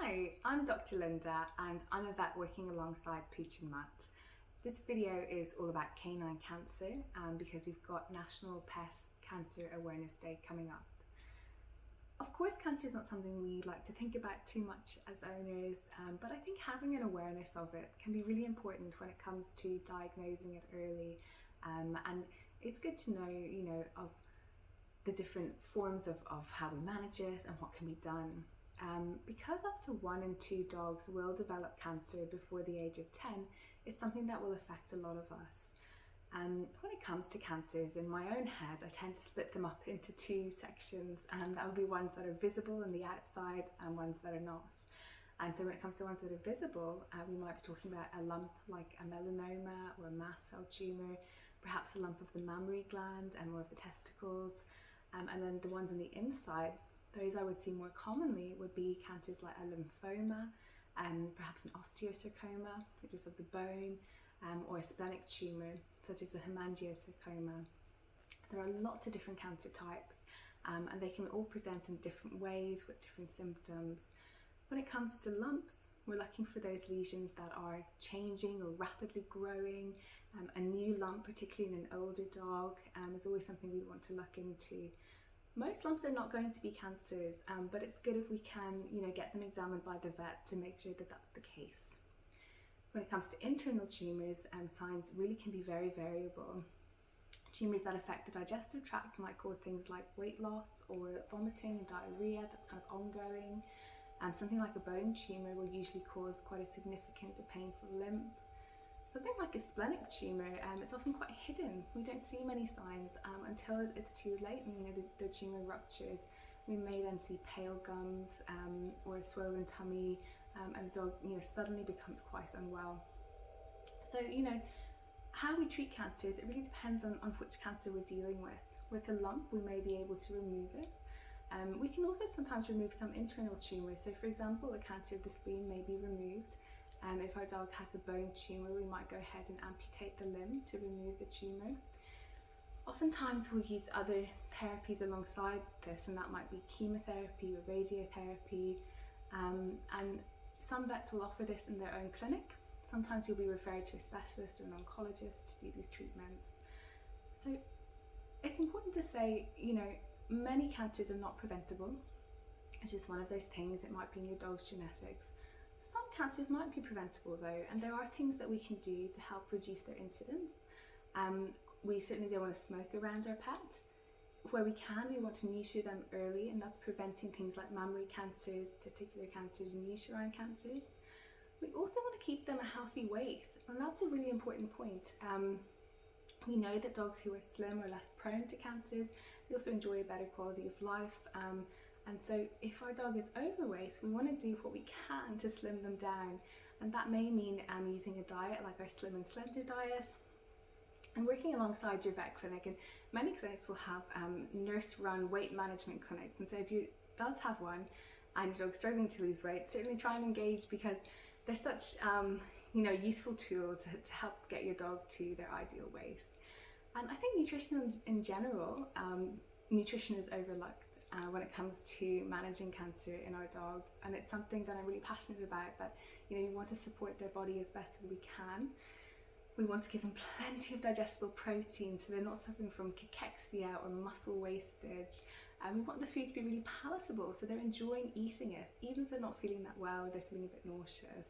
Hi, I'm Dr. Linda and I'm a vet working alongside Pooch and Mutt. This video is all about canine cancer because we've got National Pest Cancer Awareness Day coming up. Of course, cancer is not something we like to think about too much as owners, but I think having an awareness of it can be really important when it comes to diagnosing it early. And it's good to know, of the different forms of how we manage it and what can be done. Because up to 1 in 2 dogs will develop cancer before the age of 10, it's something that will affect a lot of us. When it comes to cancers, in my own head, I tend to split them up into 2 sections, and that would be ones that are visible on the outside and ones that are not. And so when it comes to ones that are visible, we might be talking about a lump like a melanoma or a mast cell tumour, perhaps a lump of the mammary gland and more of the testicles. And then the ones on the inside, those I would see more commonly would be cancers like a lymphoma, perhaps an osteosarcoma, which is of the bone, or a splenic tumour, such as a hemangiosarcoma. There are lots of different cancer types, and they can all present in different ways with different symptoms. When it comes to lumps, we're looking for those lesions that are changing or rapidly growing. A new lump, particularly in an older dog, is always something we want to look into. Most lumps are not going to be cancers, but it's good if we can, get them examined by the vet to make sure that that's the case. When it comes to internal tumours, signs really can be very variable. Tumours that affect the digestive tract might cause things like weight loss or vomiting and diarrhoea that's kind of ongoing. Something like a bone tumour will usually cause quite a significant or painful limp. Something like a splenic tumour, it's often quite hidden. We don't see many signs until it's too late and the tumour ruptures. We may then see pale gums or a swollen tummy, and the dog suddenly becomes quite unwell. So how we treat cancers, it really depends on which cancer we're dealing with. With a lump, we may be able to remove it. We can also sometimes remove some internal tumours. So for example, a cancer of the spleen may be removed. If our dog has a bone tumour, we might go ahead and amputate the limb to remove the tumour. Oftentimes we'll use other therapies alongside this, and that might be chemotherapy or radiotherapy. And some vets will offer this in their own clinic. Sometimes you'll be referred to a specialist or an oncologist to do these treatments. So it's important to say, many cancers are not preventable. It's just one of those things. It might be in your dog's genetics. Some cancers might be preventable though, and there are things that we can do to help reduce their incidence. We certainly don't want to smoke around our pets. Where we can, we want to neuter them early, and that's preventing things like mammary cancers, testicular cancers, and uterine cancers. We also want to keep them a healthy weight, and that's a really important point. We know that dogs who are slim are less prone to cancers. They also enjoy a better quality of life. And so if our dog is overweight, we want to do what we can to slim them down. And that may mean using a diet like our Slim and Slender diet, and working alongside your vet clinic. And many clinics will have nurse-run weight management clinics. And so if you does have one and your dog's struggling to lose weight, certainly try and engage, because they're such useful tool to help get your dog to their ideal weight. And I think nutrition in general, nutrition is overlooked when it comes to managing cancer in our dogs, and it's something that I'm really passionate about. That we want to support their body as best as we can. We want to give them plenty of digestible protein so they're not suffering from cachexia or muscle wastage. And we want the food to be really palatable so they're enjoying eating it, even if they're not feeling that well or they're feeling a bit nauseous.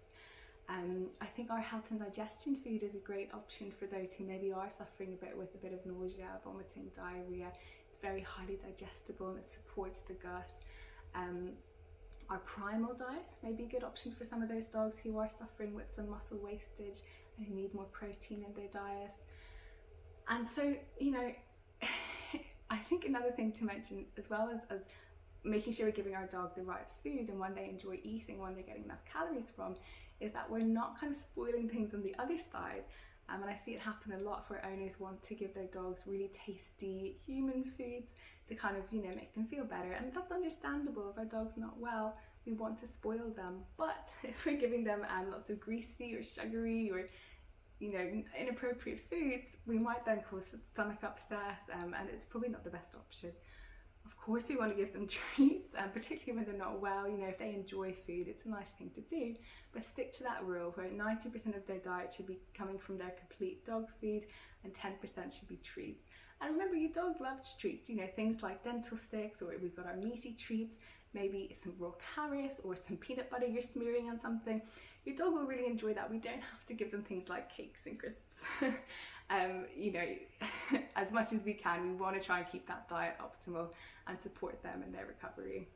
I think our health and digestion food is a great option for those who maybe are suffering a bit with a bit of nausea, vomiting, diarrhoea. It's very highly digestible and it supports the gut. Our primal diet may be a good option for some of those dogs who are suffering with some muscle wastage and who need more protein in their diet. And so, I think another thing to mention, as well as making sure we're giving our dog the right food and one they enjoy eating, one they're getting enough calories from, is that we're not kind of spoiling things on the other side. And I see it happen a lot where owners want to give their dogs really tasty human foods to kind of, make them feel better. And that's understandable. If our dog's not well, we want to spoil them. But if we're giving them lots of greasy or sugary or, inappropriate foods, we might then cause stomach upset, and it's probably not the best option. Of course we want to give them treats, and particularly when they're not well. You know, if they enjoy food, it's a nice thing to do, but stick to that rule where 90% of their diet should be coming from their complete dog food and 10% should be treats. And remember, your dog loves treats, you know, things like dental sticks, or we've got our meaty treats, maybe some raw carrots or some peanut butter you're smearing on something. Your dog will really enjoy that. We don't have to give them things like cakes and crisps. You know, as much as we can, we want to try and keep that diet optimal and support them in their recovery.